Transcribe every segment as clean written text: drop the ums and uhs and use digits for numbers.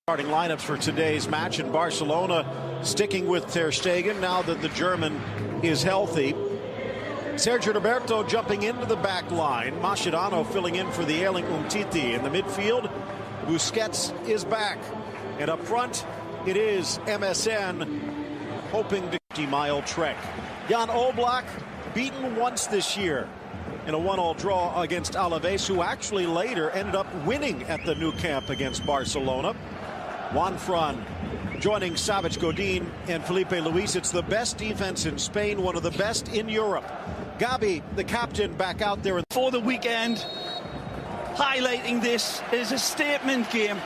Starting lineups for today's match in Barcelona, sticking with Ter Stegen now that the German is healthy. Sergio Roberto jumping into the back line. Mascherano filling in for the ailing Umtiti. In the midfield, Busquets is back. And up front, it is MSN hoping to 50-mile trek. Jan Oblak beaten once this year in a 1-1 draw against Alaves, who actually later ended up winning at the Nou Camp against Barcelona. Juan Fran joining Savic Godin and Felipe Luis. It's the best defense in Spain, one of the best in Europe. Gabi, the captain, back out there for the weekend, highlighting this as a statement game.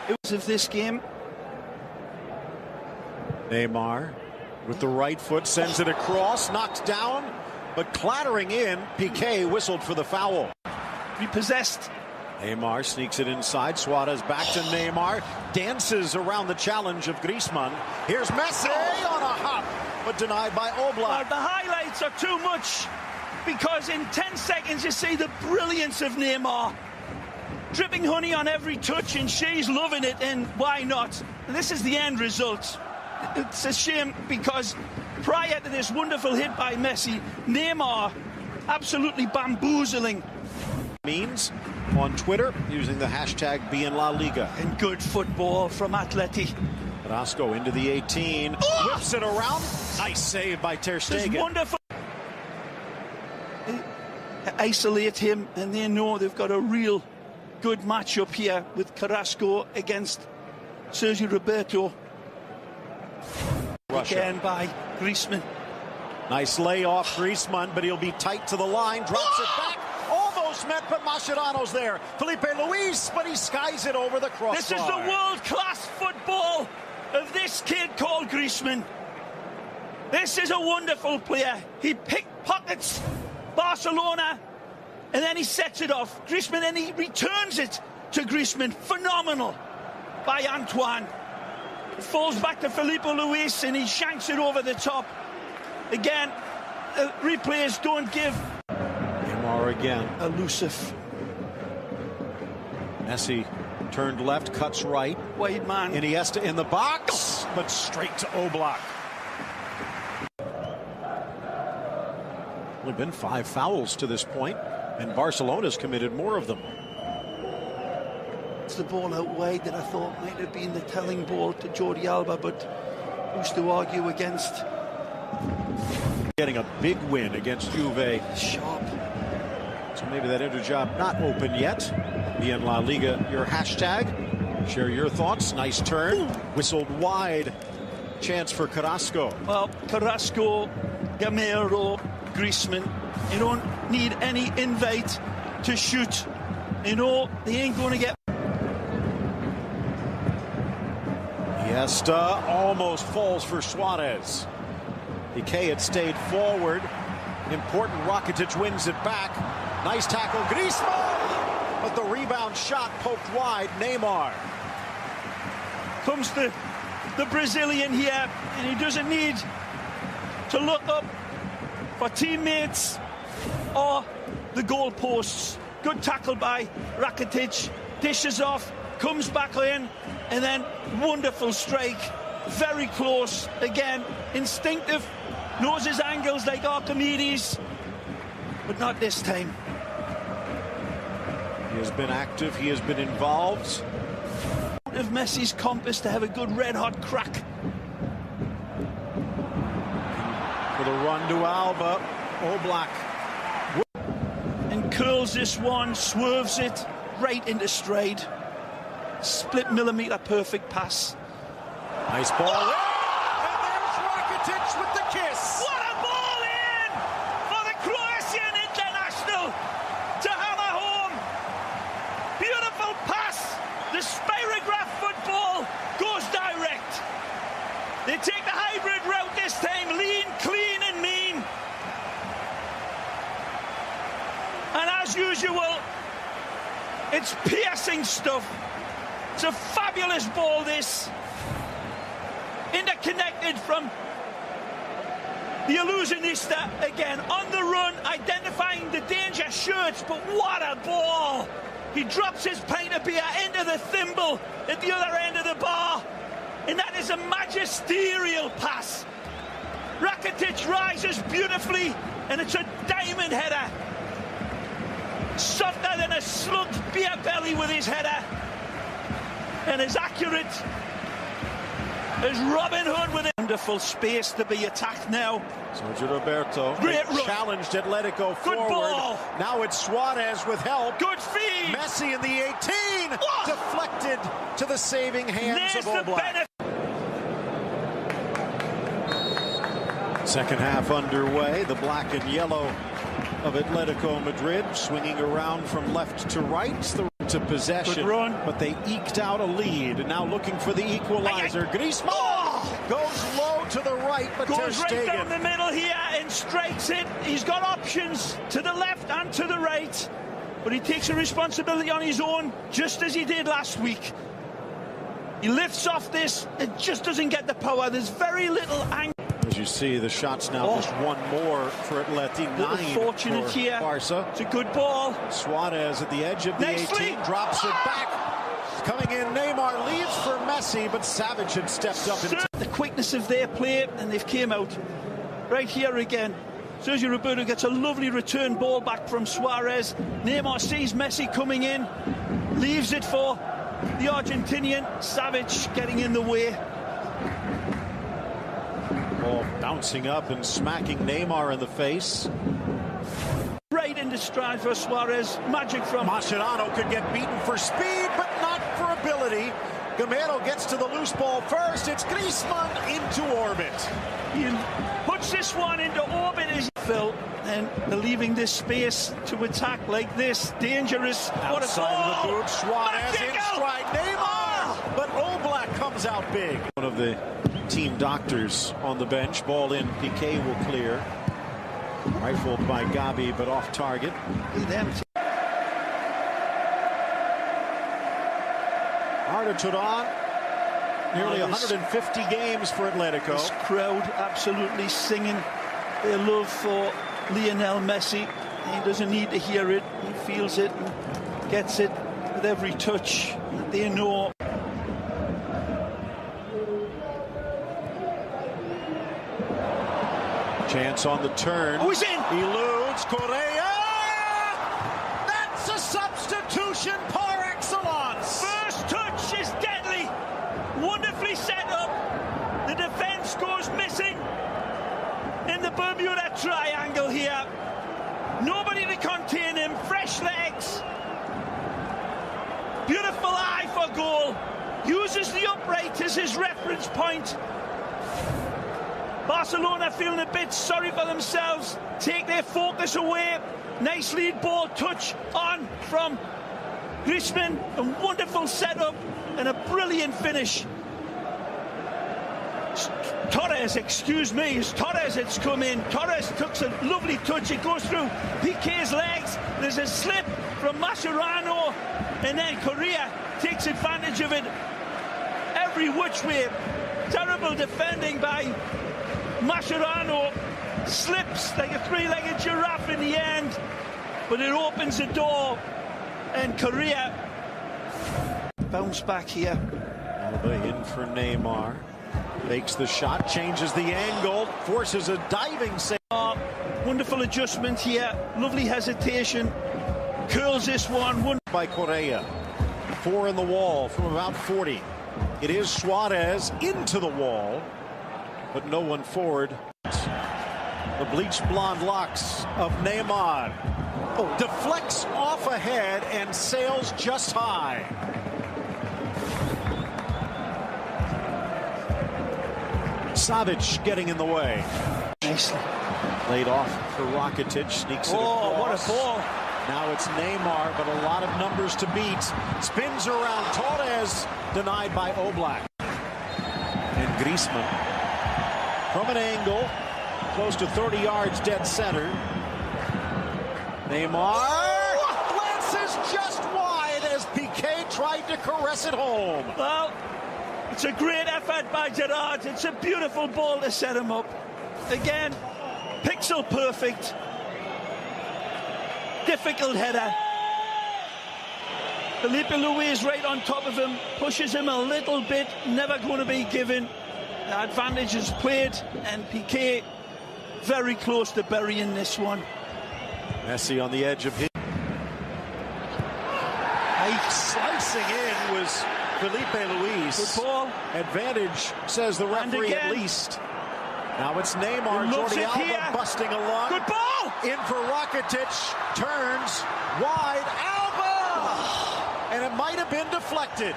It was of this game. Neymar with the right foot sends it across, knocked down, but clattering in. Piqué whistled for the foul. Repossessed. Neymar sneaks it inside. Suarez back to Neymar. Dances around the challenge of Griezmann. Here's Messi on a hop, but denied by Oblak. The highlights are too much because in 10 seconds you see the brilliance of Neymar. Dripping honey on every touch, and she's loving it, and why not? This is the end result. It's a shame because prior to this wonderful hit by Messi, Neymar absolutely bamboozling. Means on Twitter using the hashtag #BeInLaLiga. And good football from Atleti. Carrasco into the 18, whips it around. Nice save by Ter Stegen. It's wonderful. Isolate him, and they know they've got a real good matchup here with Carrasco against Sergio Roberto. Russia. Again by Griezmann. Nice layoff, Griezmann, but he'll be tight to the line. Drops it back. Almost met, but Mascherano's there. Felipe Luis, but he skies it over the crossbar. This is the world-class football of this kid called Griezmann. This is a wonderful player. He pickpockets Barcelona, and then he sets it off. Griezmann, and he returns it to Griezmann. Phenomenal by Antoine. It falls back to Felipe Luis, and he shanks it over the top. Again, replays don't give. Neymar again. Elusive. Messi turned left, cuts right. Wide man. Iniesta in the box, but straight to Oblak. Only been 5 fouls to this point, and Barcelona's committed more of them. It's the ball out wide that I thought might have been the telling ball to Jordi Alba, but who's to argue against? Getting a big win against Juve. Sharp. So maybe that Inter job not open yet. BeInLaLiga, your hashtag. Share your thoughts. Nice turn. Whistled wide. Chance for Carrasco. Well, Carrasco, Gamero, Griezmann, you don't need any invite to shoot. You know, they ain't going to get. Iniesta almost falls for Suarez. Piqué had stayed forward. Important, Rakitic wins it back. Nice tackle, Griezmann! But the rebound shot poked wide, Neymar. Comes the Brazilian here, and he doesn't need to look up for teammates or the goalposts. Good tackle by Rakitic. Dishes off, comes back in, and then wonderful strike. Very close. Again, instinctive. Knows his angles like Archimedes, but not this time. He has been active. He has been involved. Out of Messi's compass to have a good red-hot crack. For the run to Alba, Oblak. And curls this one, swerves it right into stride. Split millimeter perfect pass. Nice ball. And there's Rakitic with the kiss. What a ball in for the Croatian international to hammer home. Beautiful pass. The spirograph football goes direct. They take the hybrid route this time. Lean, clean and mean. And as usual, it's piercing stuff. It's a fabulous ball, this. Interconnected from the illusionista again. On the run, identifying the danger shirts, but what a ball! He drops his pint of beer into the thimble at the other end of the And that is a magisterial pass. Rakitic rises beautifully, and it's a diamond header. Softer than a slugged beer belly with his header. And as accurate as Robin Hood with a wonderful space to be attacked now. Sergio Roberto challenged Atletico forward. Ball. Now it's Suarez with help. Good feed. Messi in the 18. Deflected to the saving hands of Oblak. Second half underway. The black and yellow of Atletico Madrid swinging around from left to right. To possession, but they eked out a lead, and now looking for the equalizer. Griezmann goes low to the right, but Ter Stegen right down the middle here and strikes it. He's got options to the left and to the right, but he takes a responsibility on his own, just as he did last week. He lifts off this, it just doesn't get the power. There's very little angle. As you see, the shots now just one more for Atleti, 9 fortunate for here. Barca. It's a good ball. Suarez at the edge of the 18, drops it back. Coming in, Neymar leads for Messi, but Savic had stepped up. The quickness of their play, and they've came out. Right here again. Sergio Roberto gets a lovely return ball back from Suarez. Neymar sees Messi coming in, leaves it for the Argentinian. Savic getting in the way. Ball bouncing up and smacking Neymar in the face. Right into stride for Suarez. Magic from Mascherano could get beaten for speed, but not for ability. Gamero gets to the loose ball first. It's Griezmann into orbit. He puts this one into orbit as Phil, and they're leaving this space to attack like this. Dangerous. Outside of the boot, Suarez in stride. Neymar! But Oblak comes out big. One of the team doctors on the bench. Ball in, Piqué will clear. Rifled by Gabi, but off target. Arda Turan, nearly 150 games for Atletico. This crowd absolutely singing their love for Lionel Messi. He doesn't need to hear it. He feels it and gets it with every touch. They know. Chance on the turn. Oh, he's in. Eludes Correa. That's a substitution par excellence. First touch is deadly. Wonderfully set up. The defense goes missing in the Bermuda Triangle here. Nobody to contain him. Fresh legs. Beautiful eye for goal. Uses the upright as his reference point. Barcelona feeling a bit sorry for themselves. Take their focus away. Nice lead ball touch on from Griezmann. A wonderful setup and a brilliant finish. Torres, excuse me, as Torres has come in. Torres took a lovely touch. It goes through Piqué's legs. There's a slip from Mascherano, and then Correa takes advantage of it every which way. Terrible defending by Mascherano. Slips like a three-legged giraffe in the end, but it opens the door, and Correa bounce back here. Alba in for Neymar. Makes the shot, changes the angle, forces a diving save. Wonderful adjustment here. Lovely hesitation. Curls this one. By Correa. 4 in the wall from about 40. It is Suarez into the wall, but no one forward. The bleached blonde locks of Neymar. Deflects off ahead and sails just high. Savic getting in the way. Nicely. Laid off for Rakitic. Sneaks it across. Oh, what a ball. Now it's Neymar, but a lot of numbers to beat. Spins around. Torres denied by Oblak. And Griezmann from an angle close to 30 yards dead center. Neymar glances just wide as Piqué tried to caress it home. Well, it's a great effort by Gerrard. It's a beautiful ball to set him up. Again, pixel perfect. Difficult header. Felipe Luis right on top of him, pushes him a little bit, never going to be given. The advantage is played, and Piqué very close to burying this one. Messi on the edge of his. Slicing in was Felipe Luis. Good ball. Advantage, says the referee at least. Now it's Neymar. Jordi Alba busting along. Good ball. In for Rakitic. Turns wide. Alba! And it might have been deflected.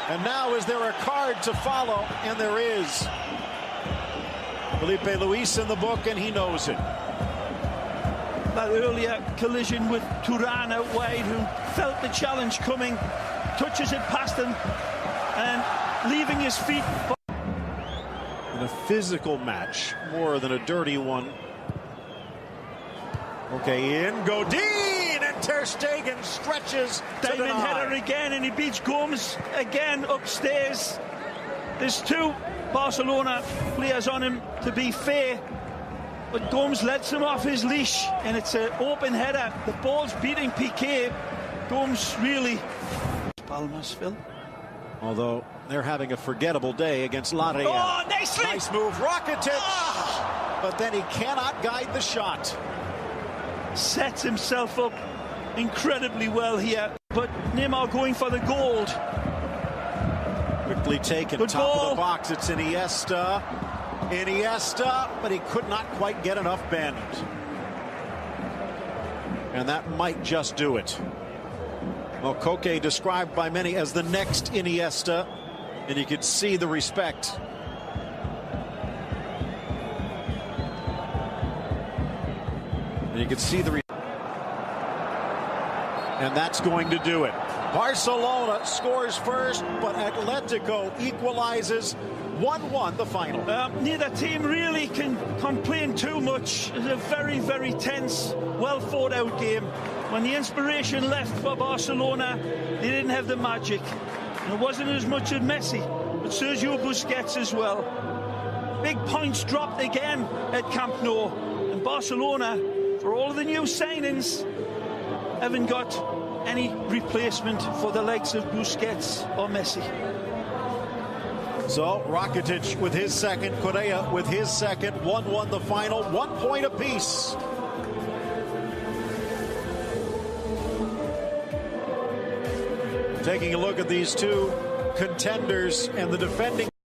And now is there a card to follow? And there is. Felipe Luis in the book, and he knows it. That earlier collision with Thuram out wide, who felt the challenge coming, touches it past him and leaving his feet. In a physical match, more than a dirty one. Okay, in Godin, and Ter Stegen stretches to Diamond deny. header again, and he beats Gomes again upstairs. There's two Barcelona players on him, to be fair, but Gomes lets him off his leash, and it's an open header. The ball's beating Piqué. Gomes really... Palmas, Phil. Although they're having a forgettable day against La Real. Oh, nicely! Nice move, Rakitic! But then he cannot guide the shot. Sets himself up incredibly well here, but Neymar going for the gold. Quickly taken, Good top ball. of the box, it's Iniesta, but he could not quite get enough bend. And that might just do it. Well, Koke described by many as the next Iniesta, and you could see the respect. And you could see the and that's going to do it. Barcelona scores first, but Atletico equalizes 1-1 the final. Neither team really can complain too much. It's a very, very tense, well thought out game. When the inspiration left for Barcelona, they didn't have the magic. And it wasn't as much as Messi, but Sergio Busquets as well. Big points dropped again at Camp Nou. And Barcelona, for all of the new signings, haven't got any replacement for the likes of Busquets or Messi. So Rakitic with his second, Correa with his second, 1-1 the final, 1 point apiece. Taking a look at these two contenders and the defending